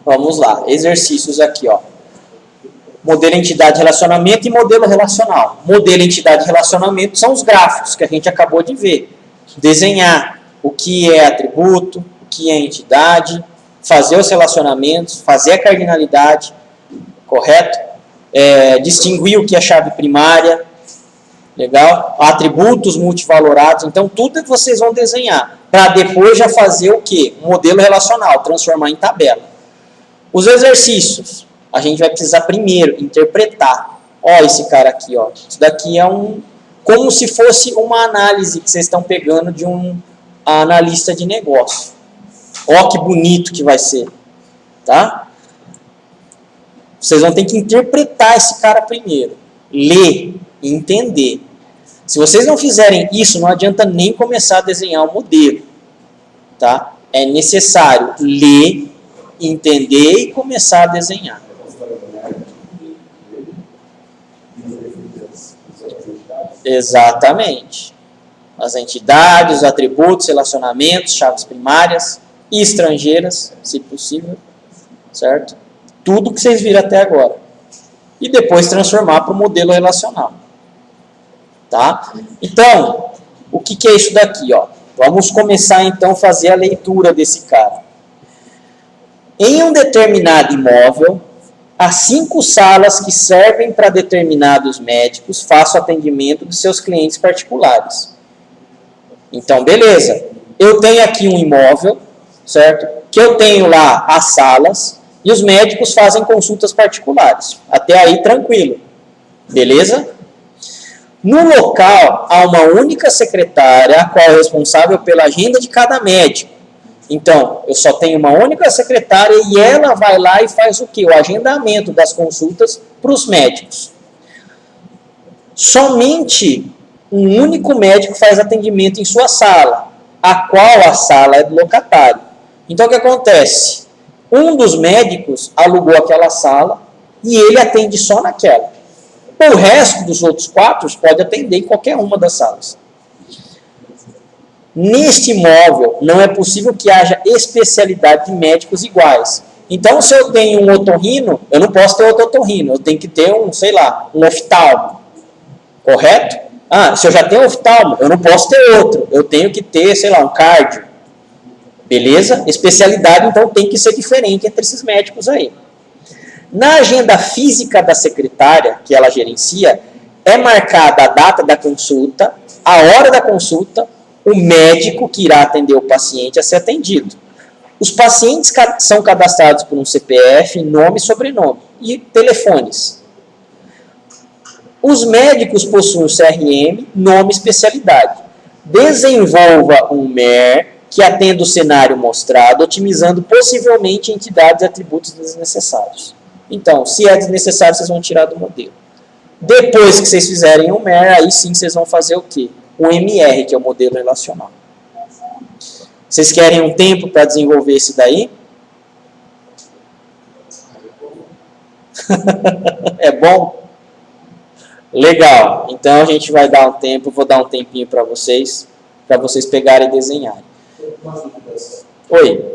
Vamos lá, exercícios aqui, ó. Modelo entidade relacionamento e modelo relacional. Modelo entidade relacionamento são os gráficos que a gente acabou de ver. Desenhar o que é atributo, o que é entidade, fazer os relacionamentos, fazer a cardinalidade, correto? Distinguir o que é chave primária, legal? Atributos multivalorados, então tudo que vocês vão desenhar, para depois já fazer o quê? Um modelo relacional, transformar em tabela. Os exercícios, a gente vai precisar primeiro interpretar. Ó, esse cara aqui, ó. Isso daqui é como se fosse uma análise que vocês estão pegando de um analista de negócio. Ó, que bonito que vai ser, tá? Vocês vão ter que interpretar esse cara primeiro, ler e entender. Se vocês não fizerem isso, não adianta nem começar a desenhar o modelo, tá? É necessário ler, entender e começar a desenhar. Exatamente. As entidades, os atributos, relacionamentos, chaves primárias e estrangeiras, se possível, certo? Tudo que vocês viram até agora. E depois transformar para o modelo relacional. Tá? Então, o que é isso daqui? Ó? Vamos começar então a fazer a leitura desse cara. Em um determinado imóvel, há 5 salas que servem para determinados médicos, façam atendimento de seus clientes particulares. Então, beleza. Eu tenho aqui um imóvel, certo? Que eu tenho lá as salas e os médicos fazem consultas particulares. Até aí, tranquilo. Beleza? No local, há uma única secretária, a qual é responsável pela agenda de cada médico. Então, eu só tenho uma única secretária e ela vai lá e faz o quê? O agendamento das consultas para os médicos. Somente um único médico faz atendimento em sua sala, a qual a sala é do locatário. Então, o que acontece? Um dos médicos alugou aquela sala e ele atende só naquela. O resto dos outros 4 pode atender em qualquer uma das salas. Neste imóvel, não é possível que haja especialidade de médicos iguais. Então, se eu tenho um otorrino, eu não posso ter outro otorrino. Eu tenho que ter um oftalmo. Correto? Se eu já tenho um oftalmo, eu não posso ter outro. Eu tenho que ter, um cardio. Beleza? Especialidade, então, tem que ser diferente entre esses médicos aí. Na agenda física da secretária, que ela gerencia, é marcada a data da consulta, a hora da consulta, o médico que irá atender o paciente a ser atendido. Os pacientes são cadastrados por um CPF, nome e sobrenome, e telefones. Os médicos possuem o CRM, nome e especialidade. Desenvolva um MER que atenda o cenário mostrado, otimizando possivelmente entidades e atributos desnecessários. Então, se é desnecessário, vocês vão tirar do modelo. Depois que vocês fizerem o MER, aí sim vocês vão fazer o quê? O MR, que é o modelo relacional. Vocês querem um tempo para desenvolver esse daí? É bom? Legal. Então a gente vai dar um tempo, vou dar um tempinho para vocês pegarem e desenharem. Oi.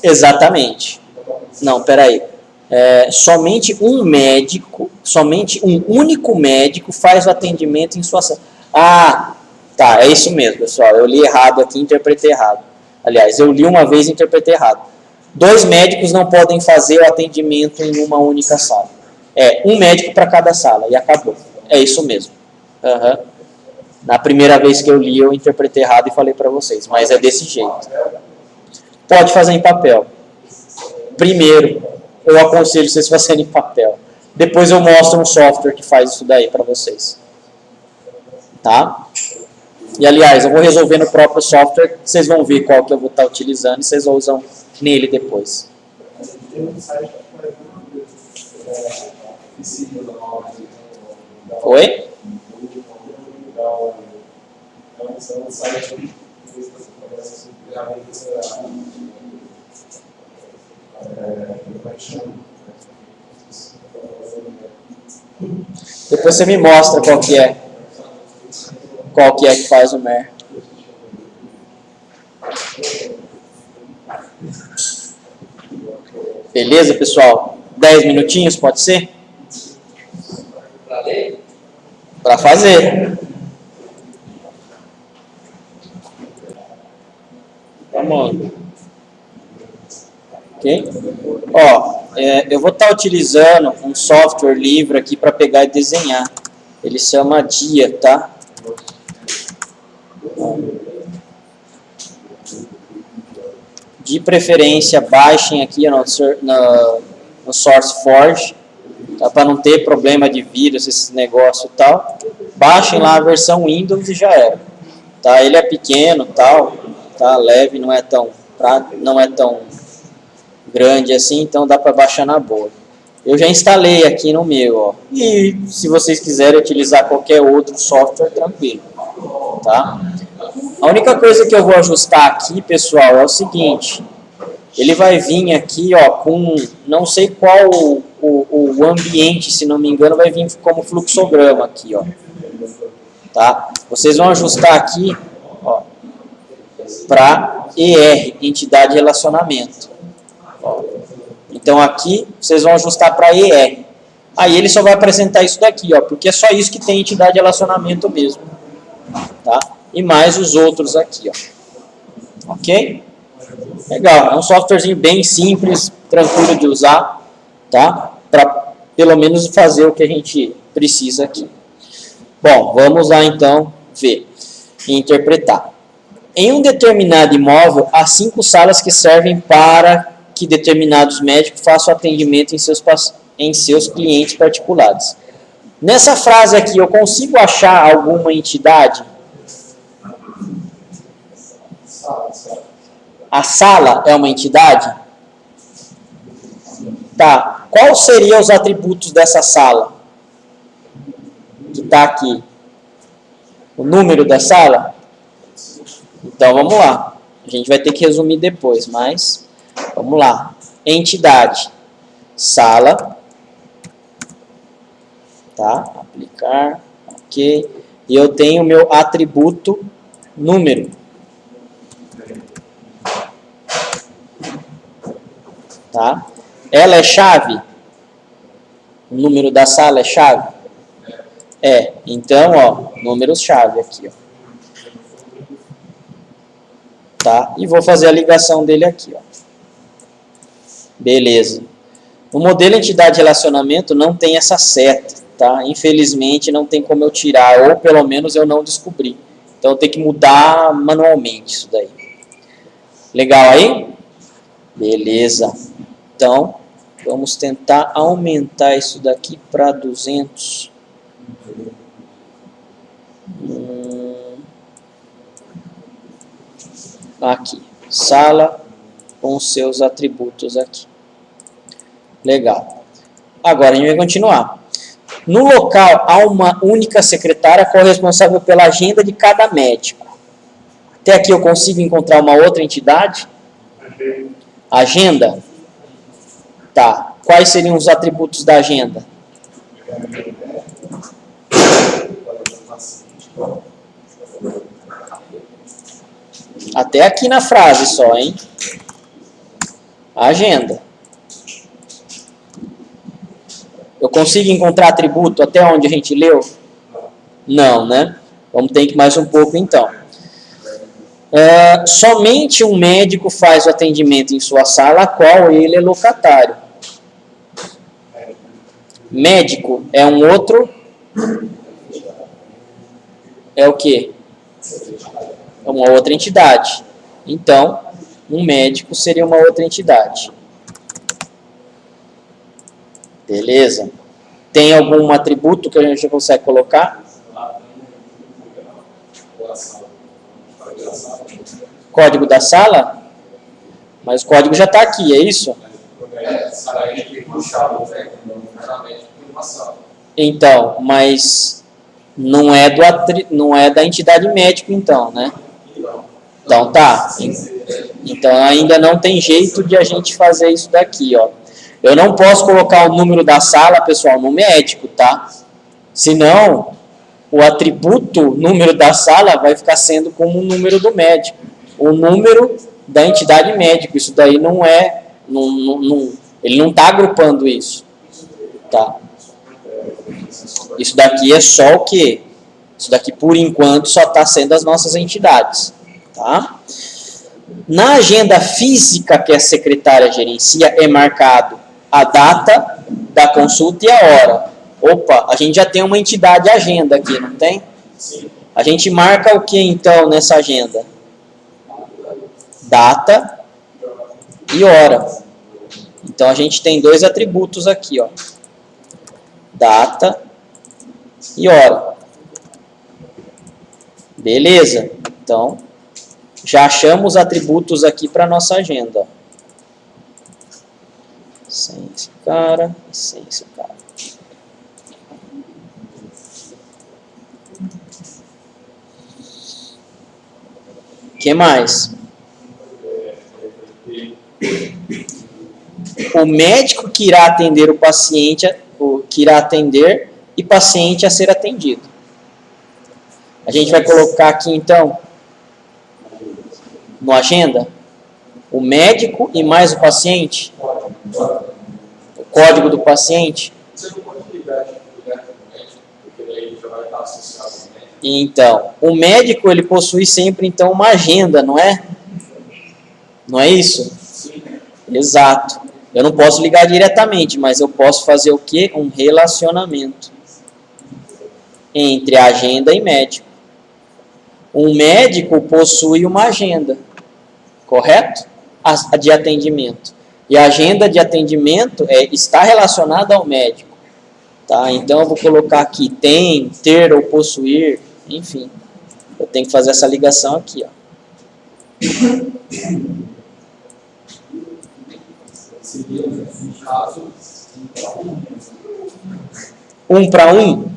Exatamente. Não, peraí. Somente um único médico faz o atendimento em sua sala. Tá, é isso mesmo, pessoal. Eu li errado aqui, interpretei errado. Aliás, eu li uma vez e interpretei errado. 2 médicos não podem fazer o atendimento em uma única sala. Um médico para cada sala e acabou. É isso mesmo. Na primeira vez que eu li, eu interpretei errado e falei para vocês, mas é desse jeito. Pode fazer em papel. Primeiro, eu aconselho vocês fazerem em papel. Depois eu mostro um software que faz isso daí para vocês. Tá? E, aliás, eu vou resolver no próprio software, vocês vão ver qual que eu vou estar utilizando e vocês usam nele depois. Oi? Depois você me mostra qual que é. Qual que é que faz o MER. Beleza, pessoal? 10 minutinhos, pode ser? Para fazer. Vamos. Ok? Ó, eu vou estar utilizando um software livre aqui para pegar e desenhar. Ele se chama Dia, tá? De preferência, baixem aqui no SourceForge, tá? Para não ter problema de vírus, esse negócio e tal. Baixem lá a versão Windows e já era. Tá? Ele é pequeno, tal, tá? Leve, não é tão grande assim, então dá para baixar na boa. Eu já instalei aqui no meu, ó. E se vocês quiserem utilizar qualquer outro software, tranquilo, tá? A única coisa que eu vou ajustar aqui, pessoal, é o seguinte. Ele vai vir aqui, ó, com não sei qual o ambiente, se não me engano, vai vir como fluxograma aqui, ó. Tá? Vocês vão ajustar aqui, ó, para ER, entidade de relacionamento. Ó. Então aqui vocês vão ajustar para ER. Aí ele só vai apresentar isso daqui, ó, porque é só isso que tem entidade de relacionamento mesmo, tá? E mais os outros aqui, ó. Ok? Legal, é um softwarezinho bem simples, tranquilo de usar, tá? Para pelo menos fazer o que a gente precisa aqui. Bom, vamos lá então ver e interpretar. Em um determinado imóvel, há 5 salas que servem para que determinados médicos façam atendimento em seus clientes particulares. Nessa frase aqui, eu consigo achar alguma entidade? A sala é uma entidade? Tá. Quais seriam os atributos dessa sala? Que está aqui. O número da sala? Então, vamos lá. A gente vai ter que resumir depois, mas vamos lá. Entidade. Sala. Tá? Aplicar. Ok. E eu tenho o meu atributo número. Tá? Ela é chave? O número da sala é chave? É. Então, ó, números-chave aqui, ó. Tá? E vou fazer a ligação dele aqui, ó. Beleza. O modelo entidade relacionamento não tem essa seta, tá? Infelizmente não tem como eu tirar, ou pelo menos eu não descobri. Então eu tenho que mudar manualmente isso daí. Legal aí? Beleza. Então, vamos tentar aumentar isso daqui para 200. Aqui, sala com seus atributos aqui. Legal. Agora a gente vai continuar. No local há uma única secretária qual é responsável pela agenda de cada médico. Até aqui eu consigo encontrar uma outra entidade? Agenda? Tá. Quais seriam os atributos da agenda? Até aqui na frase só, hein? Agenda. Eu consigo encontrar atributo até onde a gente leu? Não, né? Vamos ter que ir mais um pouco então. Somente um médico faz o atendimento em sua sala, a qual ele é locatário. Médico é um outro... É o quê? É uma outra entidade. Então, um médico seria uma outra entidade. Beleza? Tem algum atributo que a gente consegue colocar? Código da sala? Mas o código já está aqui, é isso? Então, mas não é da entidade médico, então, né? Então tá. Então ainda não tem jeito de a gente fazer isso daqui, ó. Eu não posso colocar o número da sala, pessoal, no médico, tá? Senão, o atributo número da sala vai ficar sendo como o número do médico. O número da entidade médico. Isso daí não é... ele não está agrupando isso. Tá? Isso daqui é só o quê? Isso daqui, por enquanto, só está sendo as nossas entidades. Tá? Na agenda física que a secretária gerencia, é marcado a data da consulta e a hora. Opa, a gente já tem uma entidade agenda aqui, não tem? Sim. A gente marca o que, então, nessa agenda? Data e hora. Então, a gente tem dois atributos aqui, ó. Data e hora. Beleza? Então, já achamos atributos aqui para a nossa agenda. Sem esse cara e sem esse cara. O que mais? O médico que irá atender o paciente, que irá atender e paciente a ser atendido. A gente vai colocar aqui, então, no agenda, o médico e mais o paciente. O código do paciente. Você não pode ligar direto no médico, porque daí já vai estar associado ao médico. Então, o médico, ele possui sempre, então, uma agenda, não é? Não é isso? Sim. Exato. Eu não posso ligar diretamente, mas eu posso fazer o quê? Um relacionamento entre agenda e médico. Um médico possui uma agenda, correto? A de atendimento. E a agenda de atendimento está relacionada ao médico. Tá? Então, eu vou colocar aqui tem, ter ou possuir, enfim. Eu tenho que fazer essa ligação aqui, ó. Seria um caso um para um.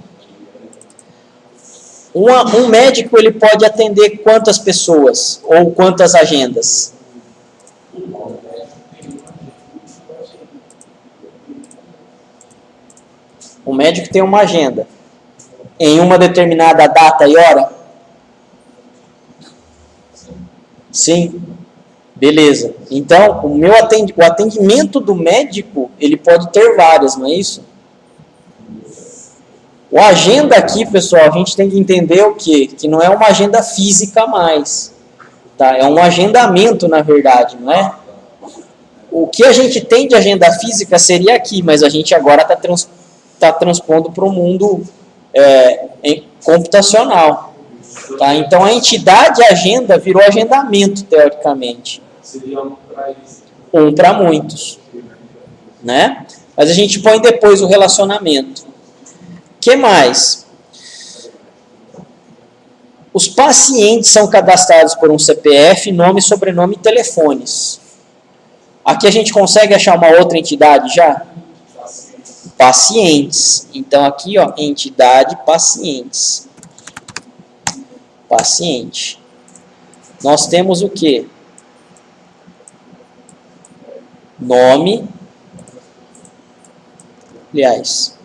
Um médico, ele pode atender quantas pessoas ou quantas agendas? O médico tem uma agenda em uma determinada data e hora? Sim. Beleza. Então, o atendimento do médico, ele pode ter várias, não é isso? O agenda aqui, pessoal, a gente tem que entender o quê? Que não é uma agenda física mais. Tá? É um agendamento, na verdade, não é? O que a gente tem de agenda física seria aqui, mas a gente agora está transpondo para o mundo computacional. Tá? Então, a entidade agenda virou agendamento, teoricamente. Seria um para muitos. Né? Mas a gente põe depois o relacionamento. O que mais? Os pacientes são cadastrados por um CPF, nome, sobrenome e telefones. Aqui a gente consegue achar uma outra entidade já? Pacientes. Então aqui, ó, entidade pacientes. Paciente. Nós temos o quê? Nome. Aliás,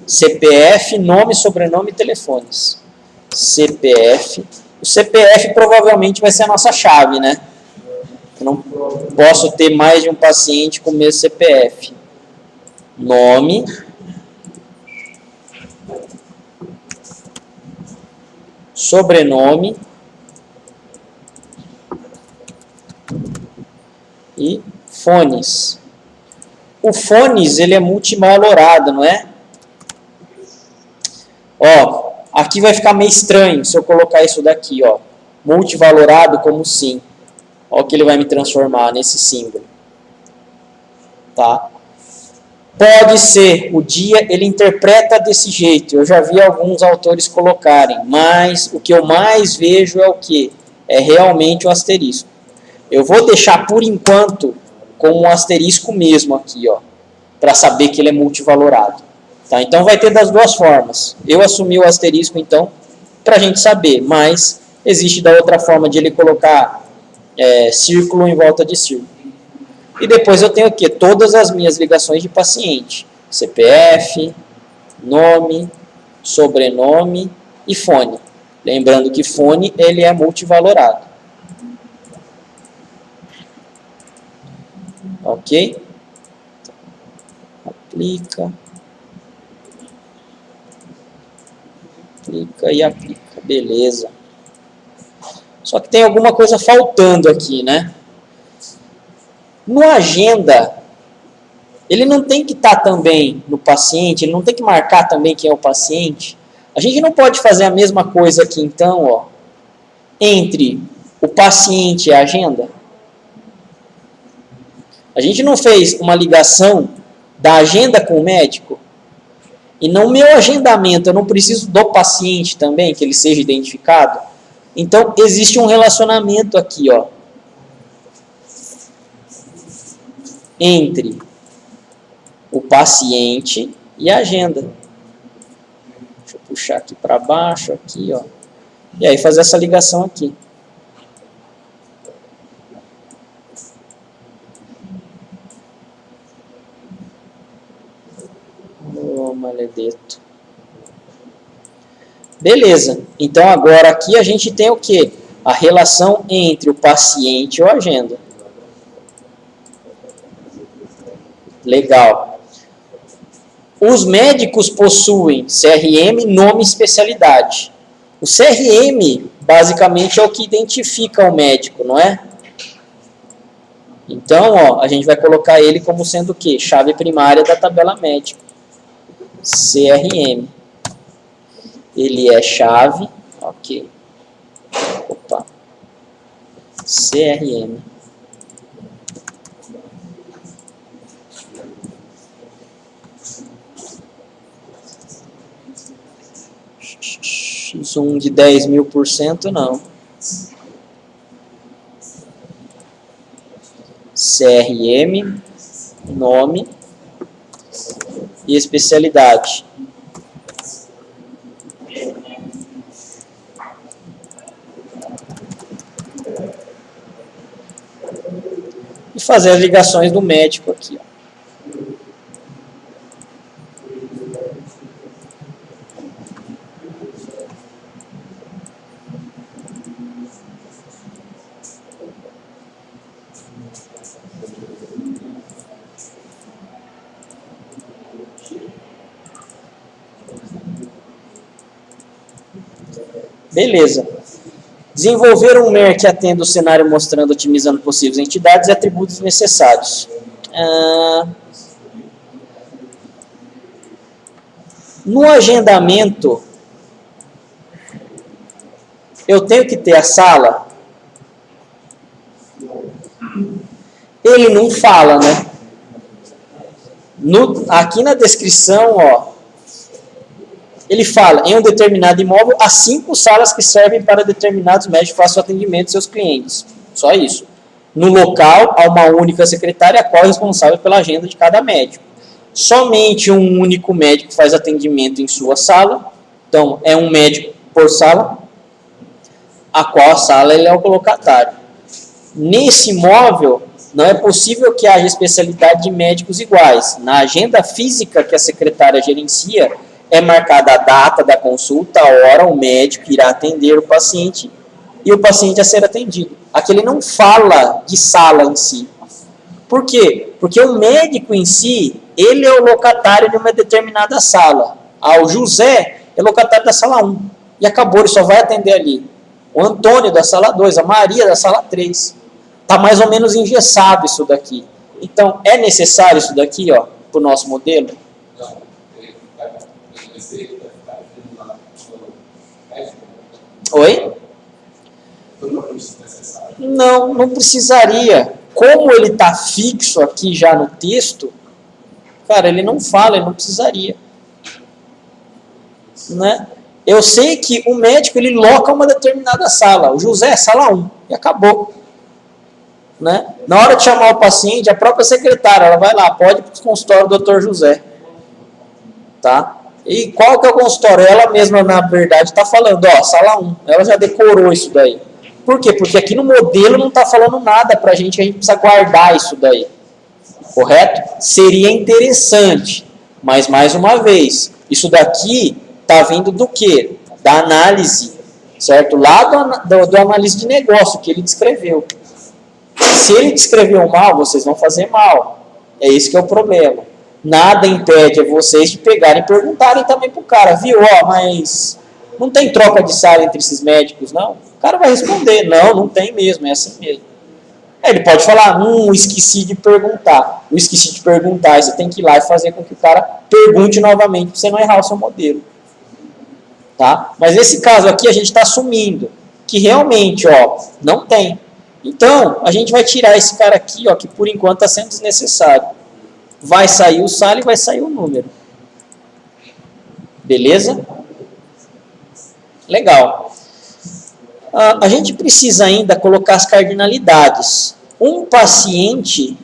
CPF, nome, sobrenome e telefones. CPF. O CPF provavelmente vai ser a nossa chave, né? Eu não posso ter mais de um paciente com o mesmo CPF. Nome. Sobrenome. E fones. O fones, ele é multivalorado, não é? Ó, aqui vai ficar meio estranho se eu colocar isso daqui, ó. Multivalorado como sim. Ó o que ele vai me transformar nesse símbolo. Tá? Pode ser, o dia ele interpreta desse jeito. Eu já vi alguns autores colocarem, mas o que eu mais vejo é o quê? É realmente o asterisco. Eu vou deixar por enquanto como um asterisco mesmo aqui, ó, para saber que ele é multivalorado. Tá? Então vai ter das duas formas. Eu assumi o asterisco, então, para a gente saber, mas existe da outra forma de ele colocar círculo em volta de círculo. E depois eu tenho aqui todas as minhas ligações de paciente. CPF, nome, sobrenome e fone. Lembrando que fone ele é multivalorado. Ok? Aplica. Aplica e aplica. Beleza. Só que tem alguma coisa faltando aqui, né? No agenda, ele não tem que estar também no paciente, ele não tem que marcar também quem é o paciente. A gente não pode fazer a mesma coisa aqui, então, ó, entre o paciente e a agenda. A gente não fez uma ligação da agenda com o médico? E no meu agendamento, eu não preciso do paciente também, que ele seja identificado? Então, existe um relacionamento aqui, ó, entre o paciente e a agenda. Deixa eu puxar aqui para baixo, aqui, ó. E aí fazer essa ligação aqui. Oh, maledeto. Beleza. Então agora aqui a gente tem o quê? A relação entre o paciente e a agenda. Legal. Os médicos possuem CRM, nome e especialidade. O CRM, basicamente, é o que identifica o médico, não é? Então, ó, a gente vai colocar ele como sendo o quê? Chave primária da tabela médica. CRM. Ele é chave, ok. Opa. CRM. Zoom de 10.000%, não. CRM, nome e especialidade. E fazer as ligações do médico aqui, ó. Beleza. Desenvolver um MER que atenda o cenário mostrando, otimizando possíveis entidades e atributos necessários. No agendamento, eu tenho que ter a sala? Ele não fala, né? Aqui na descrição, ó, ele fala, em um determinado imóvel, há 5 salas que servem para determinados médicos que façam atendimento de seus clientes. Só isso. No local, há uma única secretária, a qual é responsável pela agenda de cada médico. Somente um único médico faz atendimento em sua sala. Então, é um médico por sala, a qual a sala ele é o locatário. Nesse imóvel, não é possível que haja especialidade de médicos iguais. Na agenda física que a secretária gerencia, é marcada a data da consulta, a hora, o médico irá atender o paciente e o paciente a ser atendido. Aqui ele não fala de sala em si. Por quê? Porque o médico em si, ele é o locatário de uma determinada sala. O José é locatário da sala 1. E acabou, ele só vai atender ali. O Antônio da sala 2, a Maria da sala 3. Está mais ou menos engessado isso daqui. Então, é necessário isso daqui, ó, para o nosso modelo? Oi? Não, não precisaria. Como ele está fixo aqui já no texto, cara, ele não fala, ele não precisaria. Né? Eu sei que o médico, ele loca uma determinada sala. O José, sala 1, e acabou. Né? Na hora de chamar o paciente, a própria secretária, ela vai lá, pode ir para o consultório do Dr. José. Tá? E qual que é o consultório? Ela mesma, na verdade, está falando, ó, sala 1. Ela já decorou isso daí. Por quê? Porque aqui no modelo não está falando nada para a gente, que a gente precisa guardar isso daí. Correto? Seria interessante, mas mais uma vez, isso daqui está vindo do quê? Da análise, certo? Lá do análise de negócio que ele descreveu. Se ele descreveu mal, vocês vão fazer mal. É esse que é o problema. Nada impede vocês de pegarem e perguntarem também pro cara, viu? Ó, mas não tem troca de sala entre esses médicos, não? O cara vai responder, não tem mesmo, é assim mesmo. Ele pode falar, esqueci de perguntar. Eu esqueci de perguntar, e você tem que ir lá e fazer com que o cara pergunte novamente, para você não errar o seu modelo. Tá? Mas nesse caso aqui, a gente está assumindo que realmente, ó, não tem. Então, a gente vai tirar esse cara aqui, ó, que por enquanto está sendo desnecessário. Vai sair o sala e vai sair o número. Beleza? Legal. A gente precisa ainda colocar as cardinalidades. Um paciente,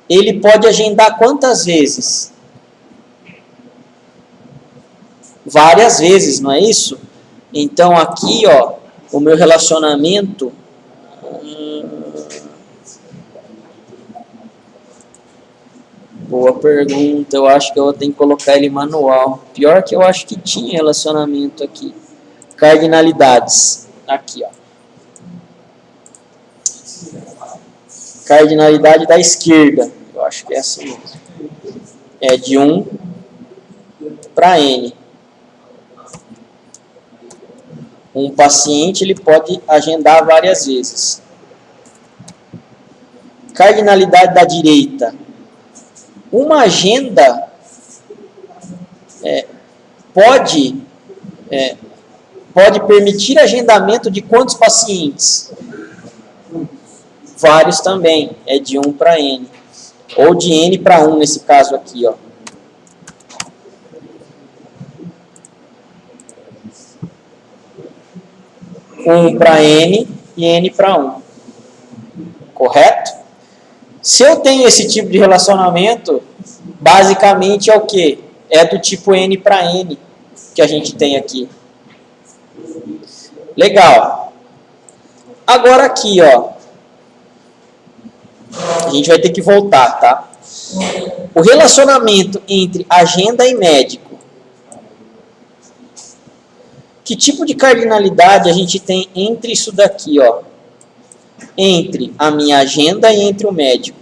ele pode agendar quantas vezes? Várias vezes, não é isso? Então, aqui, ó, o meu relacionamento... Boa pergunta, eu acho que eu tenho que colocar ele manual. Pior que eu acho que tinha relacionamento aqui. Cardinalidades. Aqui, ó. Cardinalidade da esquerda. Eu acho que é assim mesmo. É de 1 para N. Um paciente ele pode agendar várias vezes. Cardinalidade da direita. Uma agenda pode permitir agendamento de quantos pacientes? Vários também, é de 1 para N. Ou de N para 1 nesse caso aqui, ó. Um para N e N para 1. Correto? Se eu tenho esse tipo de relacionamento, basicamente é o quê? É do tipo N para N que a gente tem aqui. Legal. Agora aqui, ó. A gente vai ter que voltar, tá? O relacionamento entre agenda e médico. Que tipo de cardinalidade a gente tem entre isso daqui, ó? Entre a minha agenda e entre o médico.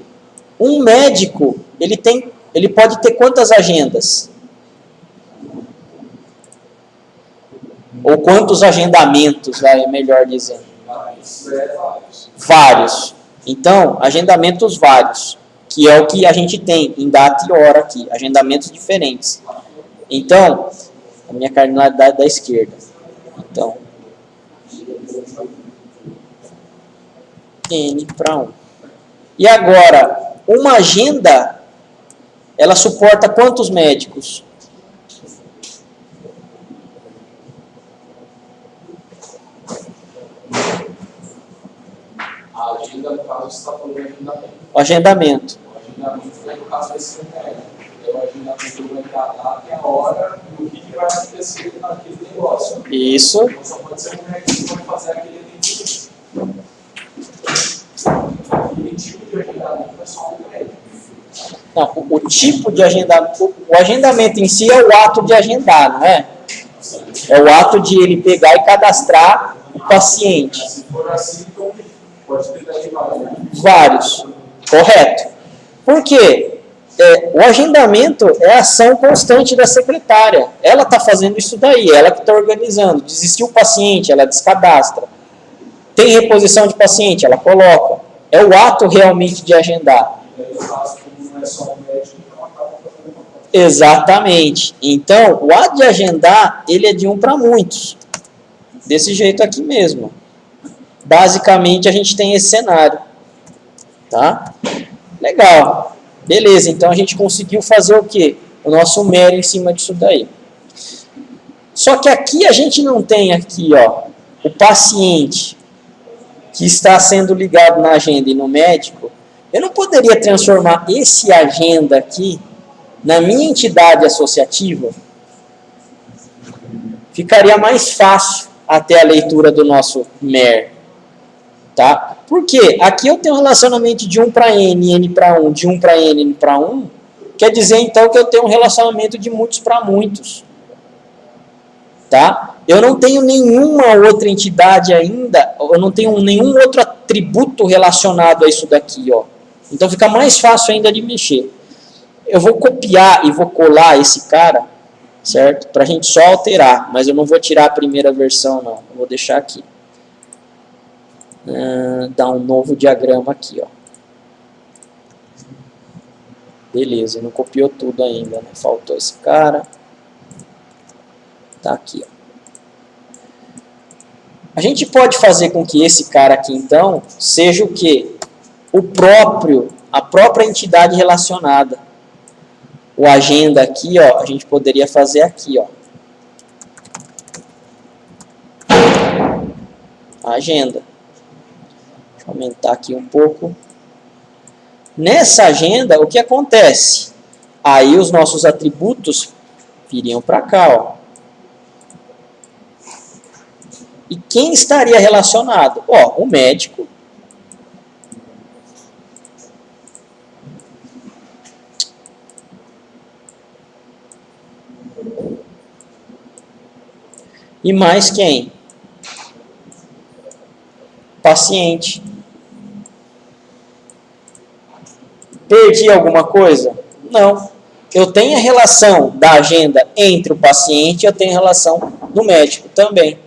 Um médico, ele pode ter quantas agendas? Ou quantos agendamentos, é melhor dizendo? Vários. Então, agendamentos vários, que é o que a gente tem em data e hora aqui, agendamentos diferentes. Então, a minha cardinalidade da esquerda. Então, N para 1. E agora, uma agenda, ela suporta quantos médicos? A agenda, no caso, você está falando de agendamento. O agendamento. O agendamento, no caso, vai ser o médico. O agendamento vai dar a data e a hora e o que vai acontecer naquele negócio. Isso. Então, só pode ser o médico que vai fazer aquele atendimento. Aquele tipo de agendamento é só o médico. Não, o tipo de agendamento, o agendamento em si é o ato de agendar, não é? É o ato de ele pegar e cadastrar o paciente. Se for assim, então pode ter daí Vários. Correto. Por quê? O agendamento é a ação constante da secretária. Ela está fazendo isso daí, ela que está organizando. Desistiu o paciente, ela descadastra. Tem reposição de paciente, ela coloca. É o ato realmente de agendar. Exatamente. Então, o ato de agendar, ele é de 1 para muitos. Desse jeito aqui mesmo. Basicamente, a gente tem esse cenário. Tá? Legal. Beleza, então a gente conseguiu fazer o quê? O nosso mero em cima disso daí. Só que aqui a gente não tem aqui, ó, o paciente que está sendo ligado na agenda e no médico. Eu não poderia transformar esse agenda aqui na minha entidade associativa? Ficaria mais fácil até a leitura do nosso MER. Tá? Por quê? Aqui eu tenho um relacionamento de 1 para n, n para 1, de 1 para n, n para 1. Quer dizer, então, que eu tenho um relacionamento de muitos para muitos. Tá? Eu não tenho nenhuma outra entidade ainda, eu não tenho nenhum outro atributo relacionado a isso daqui. Ó. Então, fica mais fácil ainda de mexer. Eu vou copiar e vou colar esse cara, certo? Para a gente só alterar, mas eu não vou tirar a primeira versão, não. Eu vou deixar aqui. Dar um novo diagrama aqui, ó. Beleza, não copiou tudo ainda, né? Faltou esse cara. Tá aqui, ó. A gente pode fazer com que esse cara aqui, então, seja o quê? A própria entidade relacionada. O agenda aqui, ó, a gente poderia fazer aqui, ó. A agenda. Deixa eu aumentar aqui um pouco. Nessa agenda, o que acontece? Aí os nossos atributos viriam para cá, ó. E quem estaria relacionado? Ó, o médico. E mais quem? Paciente. Perdi alguma coisa? Não. Eu tenho a relação da agenda entre o paciente e eu tenho a relação do médico também.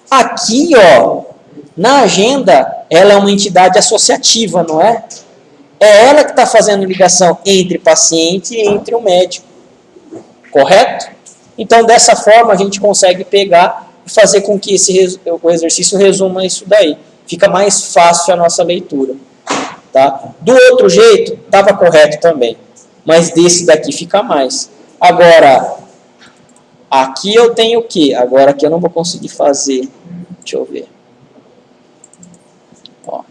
Aqui, ó, na agenda, ela é uma entidade associativa, não é? É ela que está fazendo ligação entre paciente e entre o médico. Correto? Então, dessa forma, a gente consegue pegar e fazer com que o exercício resuma isso daí. Fica mais fácil a nossa leitura. Tá? Do outro jeito, estava correto também. Mas desse daqui fica mais. Agora, aqui eu tenho o quê? Agora aqui eu não vou conseguir fazer. Deixa eu ver. Ó,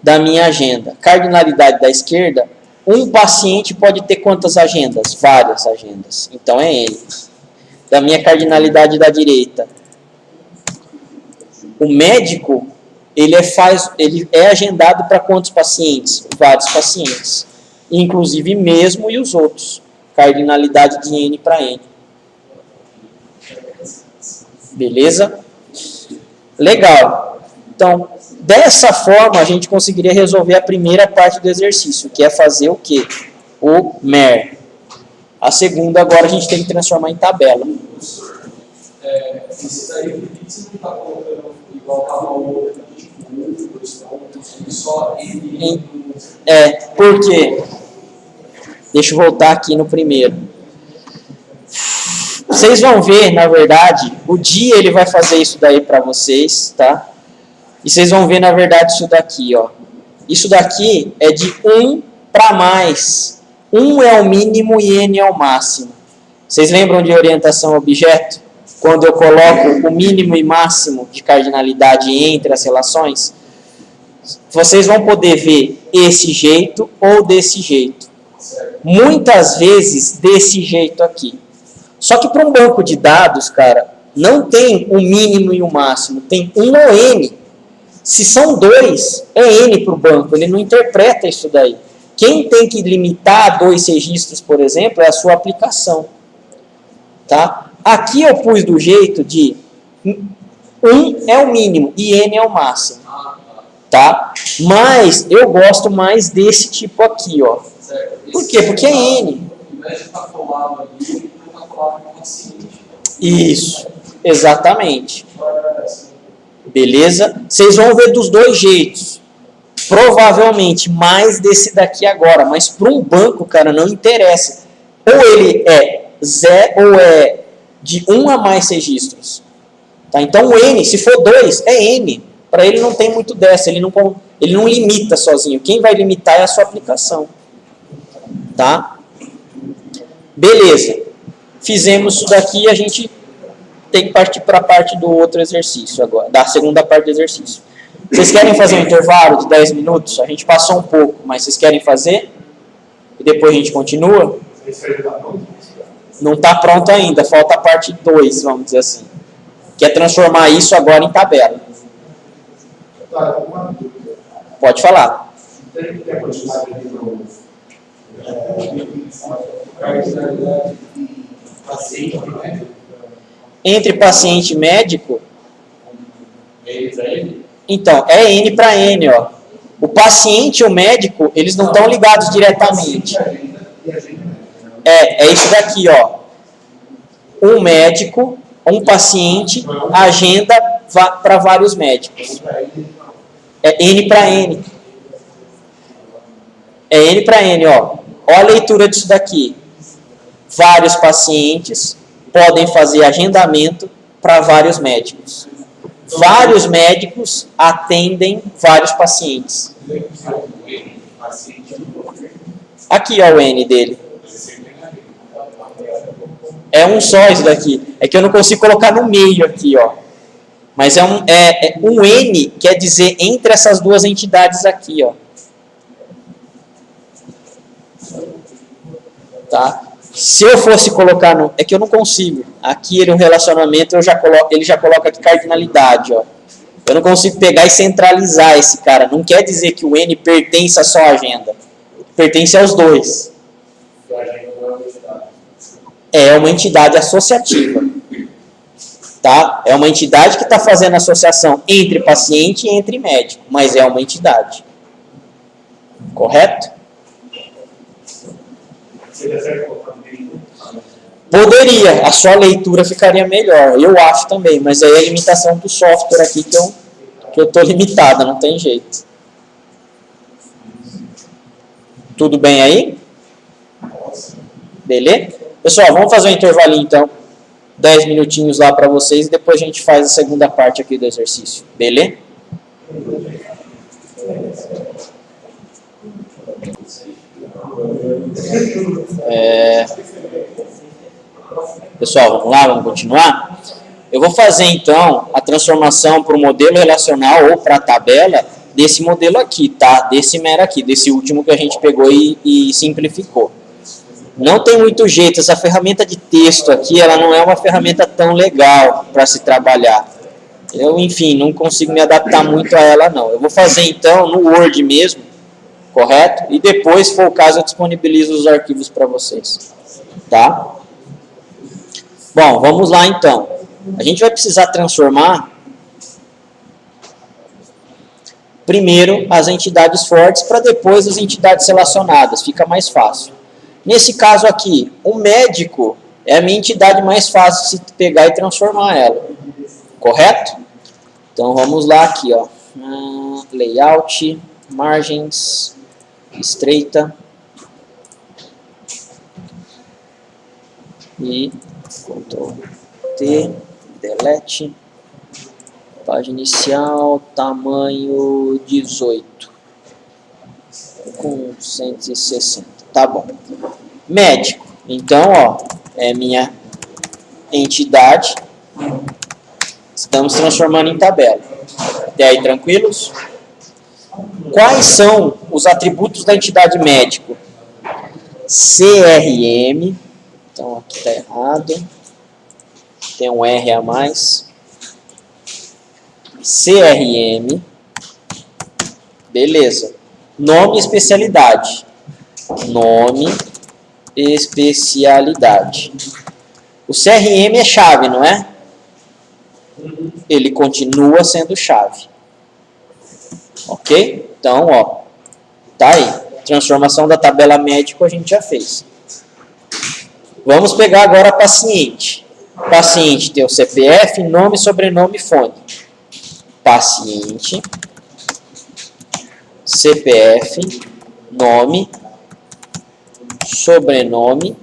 da minha agenda. Cardinalidade da esquerda. Um paciente pode ter quantas agendas? Várias agendas. Então é N. Da minha cardinalidade da direita. O médico, ele é agendado para quantos pacientes? Vários pacientes. Inclusive mesmo e os outros. Cardinalidade de N para N. Beleza? Legal. Então, dessa forma, a gente conseguiria resolver a primeira parte do exercício, que é fazer o quê? O MER. A segunda, agora, a gente tem que transformar em tabela. Isso daí, por que você não está colocando igual estava o outro, tipo, 2 pontos, só ele? Por quê? Deixa eu voltar aqui no primeiro. Vocês vão ver, na verdade, o dia ele vai fazer isso daí para vocês, tá? E vocês vão ver, na verdade, isso daqui, ó. Isso daqui é de 1 para mais. 1 é o mínimo e N é o máximo. Vocês lembram de orientação a objeto? Quando eu coloco o mínimo e máximo de cardinalidade entre as relações, vocês vão poder ver esse jeito ou desse jeito. Muitas vezes desse jeito aqui. Só que para um banco de dados, cara, não tem o mínimo e o máximo, tem 1 ou N. Se são 2, é N para o banco, ele não interpreta isso daí. Quem tem que limitar 2 registros, por exemplo, é a sua aplicação. Tá? Aqui eu pus do jeito de 1 é o mínimo e N é o máximo. Tá? Mas eu gosto mais desse tipo aqui, ó. Por quê? Porque é N. Isso, exatamente. Beleza? Vocês vão ver dos dois jeitos. Provavelmente mais desse daqui agora, mas para um banco, cara, não interessa. Ou ele é 0 ou é de 1 a mais registros. Tá? Então o N, se for 2, é N. Para ele não tem muito dessa, ele não limita sozinho. Quem vai limitar é a sua aplicação. Tá? Beleza. Fizemos isso daqui e a gente tem que partir para a parte do outro exercício agora, da segunda parte do exercício. Vocês querem fazer um intervalo de 10 minutos? A gente passou um pouco, mas vocês querem fazer? E depois a gente continua? Não está pronto ainda, falta a parte 2, vamos dizer assim. Que é transformar isso agora em tabela. Pode falar. Entre paciente e médico, então, é N para N, ó. O paciente e o médico, eles não estão ligados diretamente. É isso daqui, ó. Um médico, um paciente, agenda para vários médicos. É N para N. É N para N, ó. Olha a leitura disso daqui. Vários pacientes podem fazer agendamento para vários médicos. Vários médicos atendem vários pacientes. Aqui, ó, o N dele. É um só isso daqui. É que eu não consigo colocar no meio aqui, ó. Mas um N quer dizer entre essas duas entidades aqui, ó. Tá? Se eu fosse colocar no... É que eu não consigo. Aqui ele é um relacionamento, ele já coloca aqui cardinalidade, ó. Eu não consigo pegar e centralizar esse cara. Não quer dizer que o N pertence a só a agenda. Pertence aos dois. É uma entidade associativa. Tá? É uma entidade que está fazendo associação entre paciente e entre médico. Mas é uma entidade. Correto? Poderia, a sua leitura ficaria melhor, eu acho também, mas aí é a limitação do software aqui que eu estou limitada, não tem jeito. Tudo bem aí? Beleza? Pessoal, vamos fazer um intervalinho então, 10 minutinhos lá para vocês e depois a gente faz a segunda parte aqui do exercício, beleza? Pessoal, vamos lá, vamos continuar? Eu vou fazer então a transformação para o modelo relacional ou para a tabela desse modelo aqui, tá? Desse mero aqui, desse último que a gente pegou e simplificou. Não tem muito jeito, essa ferramenta de texto aqui, ela não é uma ferramenta tão legal para se trabalhar. Eu, enfim, não consigo me adaptar muito a ela não. Eu vou fazer então no Word mesmo, correto? E depois, se for o caso, eu disponibilizo os arquivos para vocês, tá? Bom, vamos lá então. A gente vai precisar transformar primeiro as entidades fortes para depois as entidades relacionadas, fica mais fácil. Nesse caso aqui, o médico é a minha entidade mais fácil de se pegar e transformar ela, correto? Então vamos lá aqui, ó. Layout, margens, estreita e Ctrl T, delete, página inicial, tamanho 18, com 160, tá bom. Médico, então, ó, é minha entidade, estamos transformando em tabela. Até aí, tranquilos? Quais são os atributos da entidade médico? CRM, então aqui está errado, tem um R a mais. CRM, beleza. Nome e especialidade. Nome e especialidade. O CRM é chave, não é? Ele continua sendo chave. Ok? Então, ó, tá aí. Transformação da tabela médico a gente já fez. Vamos pegar agora paciente. Paciente tem o CPF, nome, sobrenome e fone. Paciente, CPF, nome, sobrenome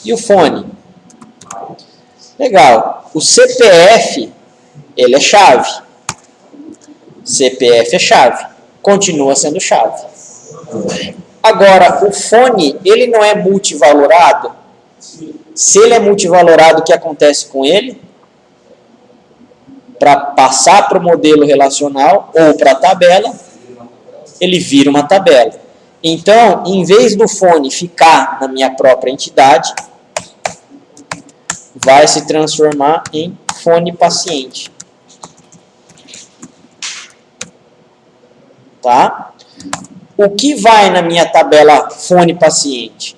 e o fone. Legal. O CPF, ele é chave. CPF é chave. Continua sendo chave. Agora, o fone, ele não é multivalorado? Se ele é multivalorado, o que acontece com ele? Para passar para o modelo relacional ou para a tabela, ele vira uma tabela. Então, em vez do fone ficar na minha própria entidade, vai se transformar em fone paciente. Tá? O que vai na minha tabela fone paciente?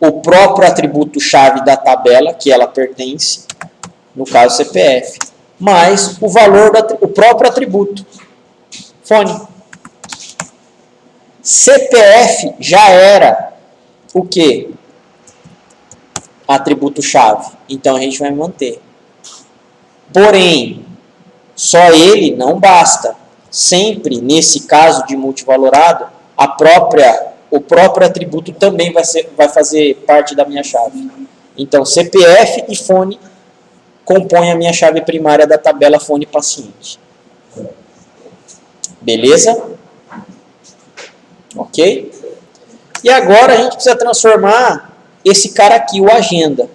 O próprio atributo-chave da tabela, que ela pertence, no caso CPF, mais o valor do próprio atributo, fone. CPF já era o quê? Atributo-chave. Então, a gente vai manter. Porém, só ele não basta. Sempre, nesse caso de multivalorado, o próprio atributo também vai fazer parte da minha chave. Então, CPF e fone compõem a minha chave primária da tabela fone paciente. Beleza? Ok? E agora a gente precisa transformar esse cara aqui, o agenda.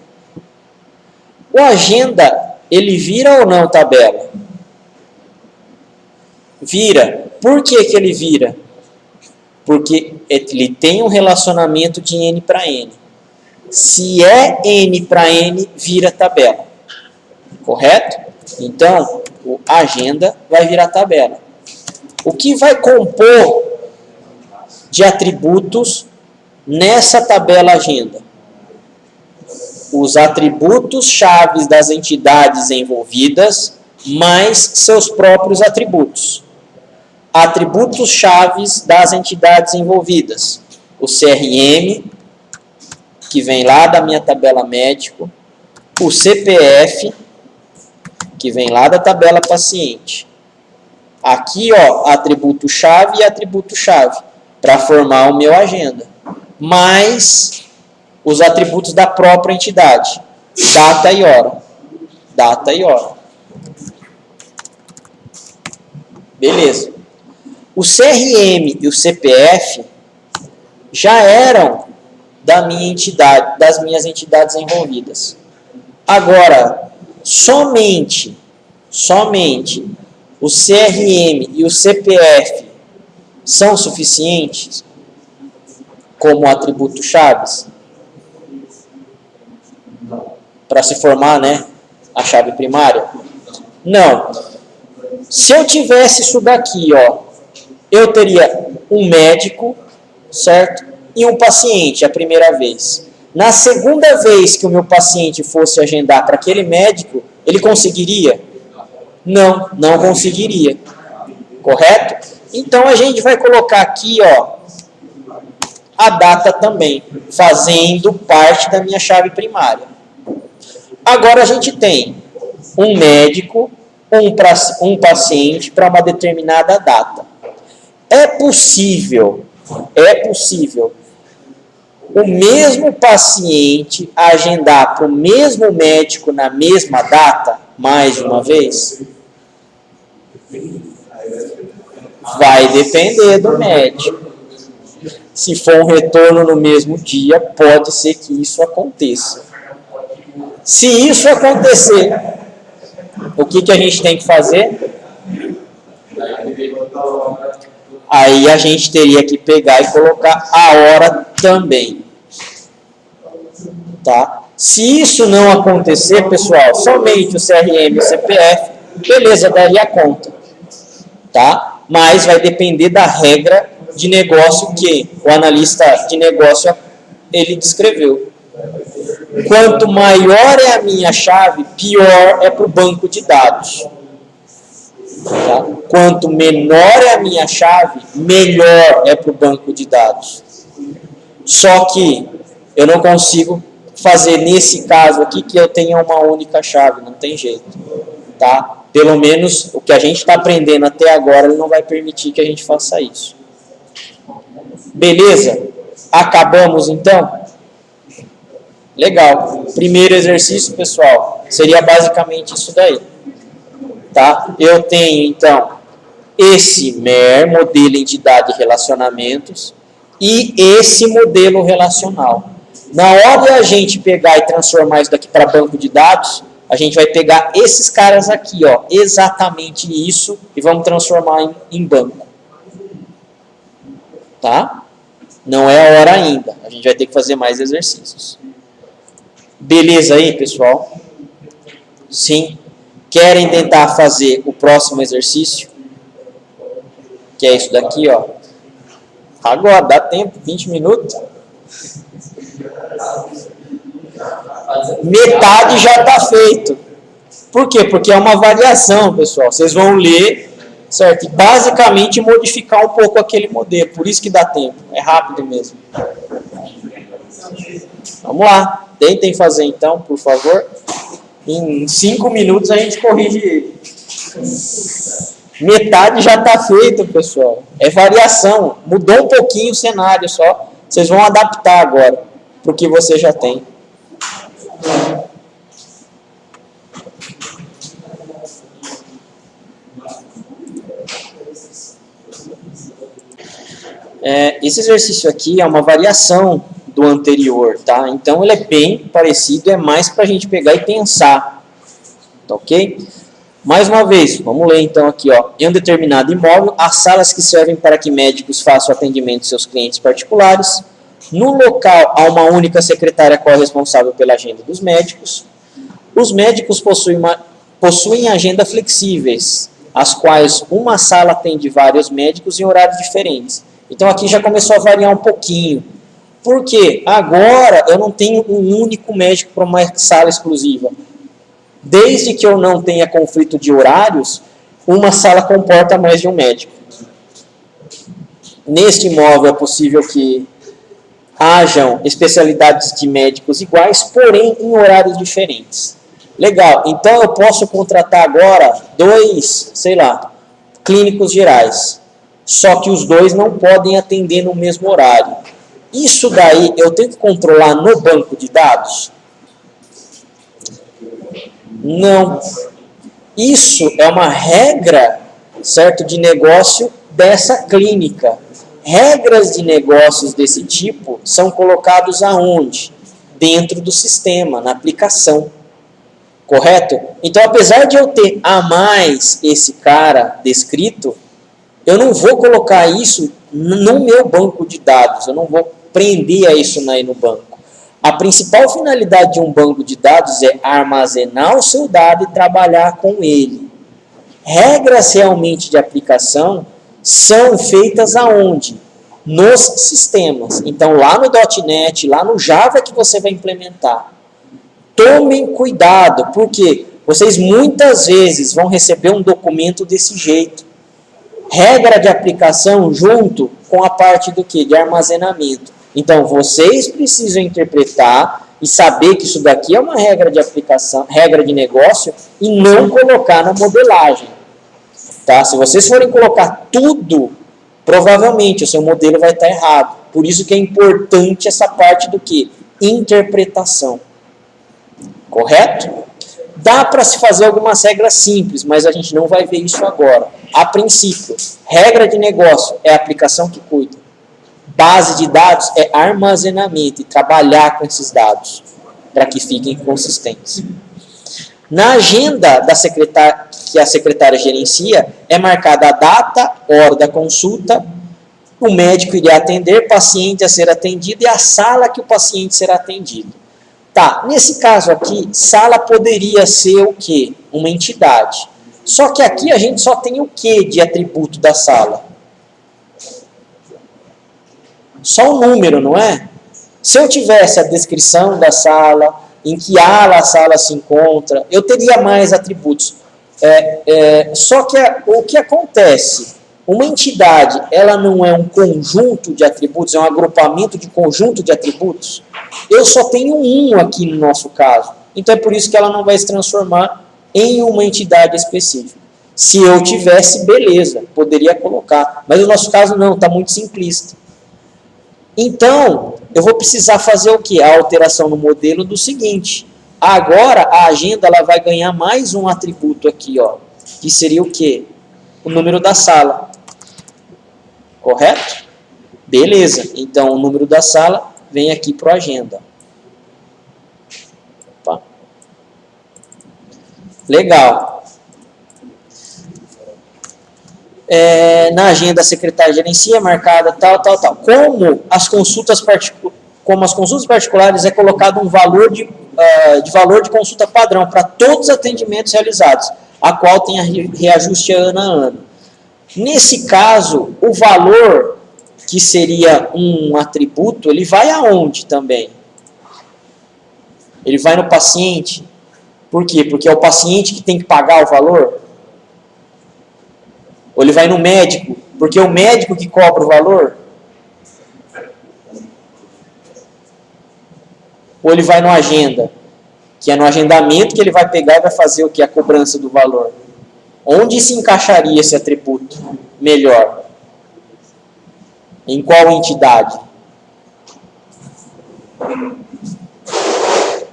O agenda, ele vira ou não tabela? Vira. Por que que ele vira? Porque ele tem um relacionamento de N para N. Se é N para N, vira tabela. Correto? Então, o agenda vai virar tabela. O que vai compor de atributos nessa tabela agenda? Os atributos chaves das entidades envolvidas, mais seus próprios atributos. Atributos chaves das entidades envolvidas. O CRM, que vem lá da minha tabela médico. O CPF, que vem lá da tabela paciente. Aqui, ó, atributo-chave e atributo-chave, para formar o meu agenda. Mais os atributos da própria entidade. Data e hora. Data e hora. Beleza. O CRM e o CPF já eram da minha entidade, das minhas entidades envolvidas. Agora, somente o CRM e o CPF são suficientes como atributos chaves para se formar, né, a chave primária? Não. Se eu tivesse isso daqui, ó, eu teria um médico, certo? E um paciente a primeira vez. Na segunda vez que o meu paciente fosse agendar para aquele médico, ele conseguiria? Não, não conseguiria. Correto? Então, a gente vai colocar aqui, ó, a data também, fazendo parte da minha chave primária. Agora, a gente tem um médico, um paciente para uma determinada data. É possível o mesmo paciente agendar para o mesmo médico na mesma data, mais de uma vez? Vai depender do médico. Se for um retorno no mesmo dia, pode ser que isso aconteça. Se isso acontecer, o que a gente tem que fazer? Aí a gente teria que pegar e colocar a hora também. Tá? Se isso não acontecer, pessoal, somente o CRM e o CPF, beleza, daria conta. Tá? Mas vai depender da regra de negócio que o analista de negócio ele descreveu. Quanto maior é a minha chave, pior é para o banco de dados. Tá? Quanto menor é a minha chave, melhor é para o banco de dados. Só que eu não consigo fazer nesse caso aqui que eu tenha uma única chave, não tem jeito. Tá? Pelo menos o que a gente está aprendendo até agora, ele não vai permitir que a gente faça isso. Beleza? Acabamos então? Legal. Primeiro exercício, pessoal, seria basicamente isso daí. Tá? Eu tenho, então, esse MER, modelo entidade e relacionamentos, e esse modelo relacional. Na hora de a gente pegar e transformar isso daqui para banco de dados, a gente vai pegar esses caras aqui, ó, exatamente isso, e vamos transformar em banco. Tá? Não é a hora ainda. A gente vai ter que fazer mais exercícios. Beleza aí, pessoal? Sim? Querem tentar fazer o próximo exercício? Que é isso daqui, ó. Agora, dá tempo, 20 minutos. Metade já está feito. Por quê? Porque é uma variação, pessoal. Vocês vão ler, certo? E basicamente modificar um pouco aquele modelo. Por isso que dá tempo. É rápido mesmo. Vamos lá. Tentem fazer então, por favor. Em 5 minutos a gente corrige ele. Metade já está feito, pessoal. É variação. Mudou um pouquinho o cenário só. Vocês vão adaptar agora para o que você já tem. Esse exercício aqui é uma variação do anterior, tá? Então ele é bem parecido, é mais para a gente pegar e pensar, tá ok? Mais uma vez, vamos ler então aqui, ó. Em um determinado imóvel, há salas que servem para que médicos façam atendimento de seus clientes particulares. No local, há uma única secretária corresponsável pela agenda dos médicos. Os médicos possuem agenda flexíveis, as quais uma sala atende vários médicos em horários diferentes. Então aqui já começou a variar um pouquinho. Por quê? Agora eu não tenho um único médico para uma sala exclusiva. Desde que eu não tenha conflito de horários, uma sala comporta mais de um médico. Neste imóvel é possível que hajam especialidades de médicos iguais, porém em horários diferentes. Legal, então eu posso contratar agora 2, sei lá, clínicos gerais. Só que os 2 não podem atender no mesmo horário. Isso daí eu tenho que controlar no banco de dados? Não. Isso é uma regra, certo, de negócio dessa clínica. Regras de negócios desse tipo são colocados aonde? Dentro do sistema, na aplicação. Correto? Então, apesar de eu ter a mais esse cara descrito, eu não vou colocar isso no meu banco de dados, eu não vou prender isso aí no banco. A principal finalidade de um banco de dados é armazenar o seu dado e trabalhar com ele. Regras realmente de aplicação são feitas aonde? Nos sistemas. Então, lá no .NET, lá no Java que você vai implementar. Tomem cuidado, porque vocês muitas vezes vão receber um documento desse jeito. Regra de aplicação junto com a parte do quê? De armazenamento. Então, vocês precisam interpretar e saber que isso daqui é uma regra de aplicação, regra de negócio, e não colocar na modelagem. Tá? Se vocês forem colocar tudo, provavelmente o seu modelo vai estar errado. Por isso que é importante essa parte do quê? Interpretação. Correto? Dá para se fazer algumas regras simples, mas a gente não vai ver isso agora. A princípio, regra de negócio é a aplicação que cuida. Base de dados é armazenamento e trabalhar com esses dados para que fiquem consistentes. Na agenda da secretária, que a secretária gerencia, é marcada a data, hora da consulta, o médico irá atender, paciente a ser atendido e a sala que o paciente será atendido. Tá, nesse caso aqui, sala poderia ser o quê? Uma entidade. Só que aqui a gente só tem o quê de atributo da sala? Só o número, não é? Se eu tivesse a descrição da sala, em que ala a sala se encontra, eu teria mais atributos. Só que o que acontece? Uma entidade, ela não é um conjunto de atributos, é um agrupamento de conjunto de atributos. Eu só tenho um aqui no nosso caso. Então é por isso que ela não vai se transformar em uma entidade específica. Se eu tivesse, beleza, poderia colocar. Mas no nosso caso não, está muito simplista. Então, eu vou precisar fazer o quê? A alteração no modelo do seguinte. Agora, a agenda ela vai ganhar mais um atributo aqui, ó, que seria o quê? O número da sala. Correto? Beleza. Então, o número da sala vem aqui para a agenda. Opa. Legal. Na agenda a secretária gerencia, marcada tal. Como as consultas como as consultas particulares, é colocado um valor de valor de consulta padrão para todos os atendimentos realizados, a qual tem reajuste ano a ano. Nesse caso, o valor que seria um atributo, ele vai aonde também? Ele vai no paciente. Por quê? Porque é o paciente que tem que pagar o valor? Ou ele vai no médico? Porque é o médico que cobra o valor? Ou ele vai no agenda? Que é no agendamento que ele vai pegar e vai fazer o que? A cobrança do valor. Onde se encaixaria esse atributo melhor? Em qual entidade?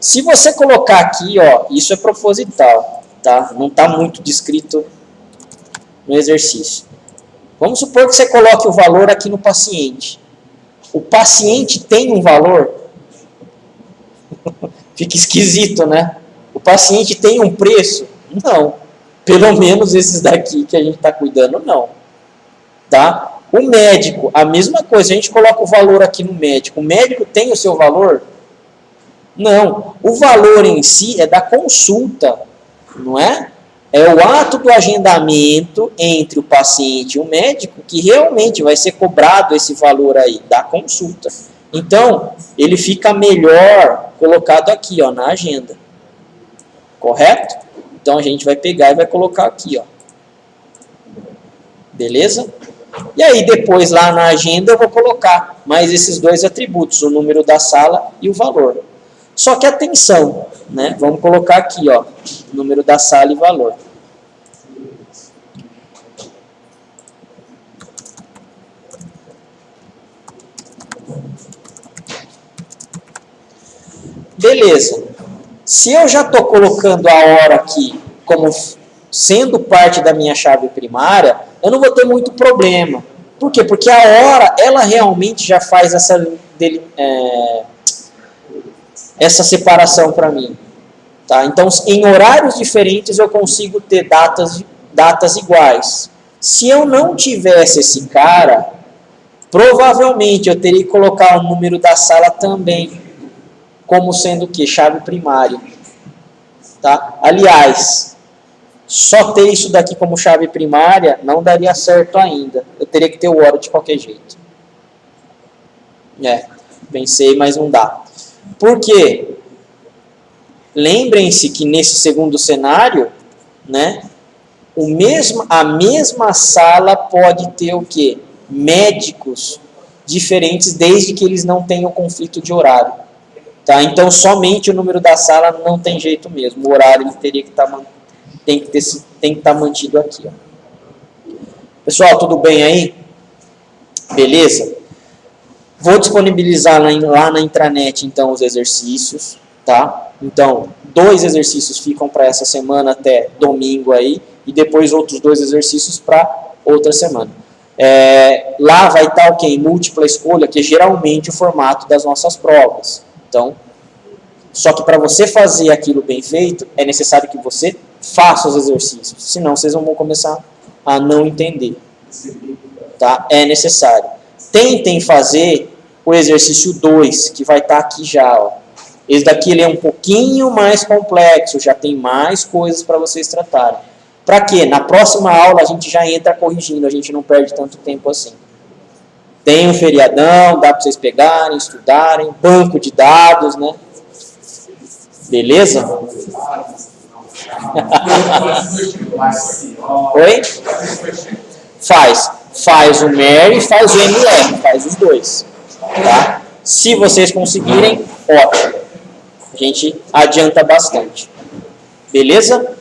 Se você colocar aqui, ó, isso é proposital, tá? Não está muito descrito no exercício. Vamos supor que você coloque o valor aqui no paciente. O paciente tem um valor? Fica esquisito, né? O paciente tem um preço? Não. Pelo menos esses daqui que a gente está cuidando, não. Tá? O médico, a mesma coisa. A gente coloca o valor aqui no médico. O médico tem o seu valor? Não. O valor em si é da consulta, não é? É o ato do agendamento entre o paciente e o médico que realmente vai ser cobrado esse valor aí, da consulta. Então, ele fica melhor colocado aqui, ó, na agenda. Correto? Então, a gente vai pegar e vai colocar aqui, ó. Beleza? E aí, depois, lá na agenda, eu vou colocar mais esses dois atributos, o número da sala e o valor. Só que atenção, né? Vamos colocar aqui, ó, número da sala e valor. Beleza. Se eu já estou colocando a hora aqui como sendo parte da minha chave primária, eu não vou ter muito problema. Por quê? Porque a hora, ela realmente já faz essa separação para mim. Tá? Então, em horários diferentes, eu consigo ter datas iguais. Se eu não tivesse esse cara, provavelmente eu teria que colocar o número da sala também, como sendo o quê? Chave primária. Tá? Aliás, só ter isso daqui como chave primária não daria certo ainda. Eu teria que ter o hora de qualquer jeito. Pensei, mas não dá. Por quê? Lembrem-se que nesse segundo cenário, né, a mesma sala pode ter o quê? Médicos diferentes, desde que eles não tenham conflito de horário. Tá? Então, somente o número da sala não tem jeito mesmo. O horário ele teria que tem que estar mantido aqui. Ó. Pessoal, tudo bem aí? Beleza? Vou disponibilizar lá na intranet, então, os exercícios. Tá? Então, 2 exercícios ficam para essa semana até domingo aí. E depois outros 2 exercícios para outra semana. Lá vai estar o quê? Múltipla escolha, que é geralmente o formato das nossas provas. Então, só que para você fazer aquilo bem feito, é necessário que você faça os exercícios. Senão, vocês vão começar a não entender. Tá? É necessário. Tentem fazer o exercício 2, que vai estar aqui já. Ó. Esse daqui ele é um pouquinho mais complexo, já tem mais coisas para vocês tratarem. Para quê? Na próxima aula a gente já entra corrigindo, a gente não perde tanto tempo assim. Tem um feriadão, dá para vocês pegarem, estudarem, banco de dados, né? Beleza? Oi? Faz o MER e faz o MR, faz os 2. Tá? Se vocês conseguirem, ótimo. A gente adianta bastante. Beleza?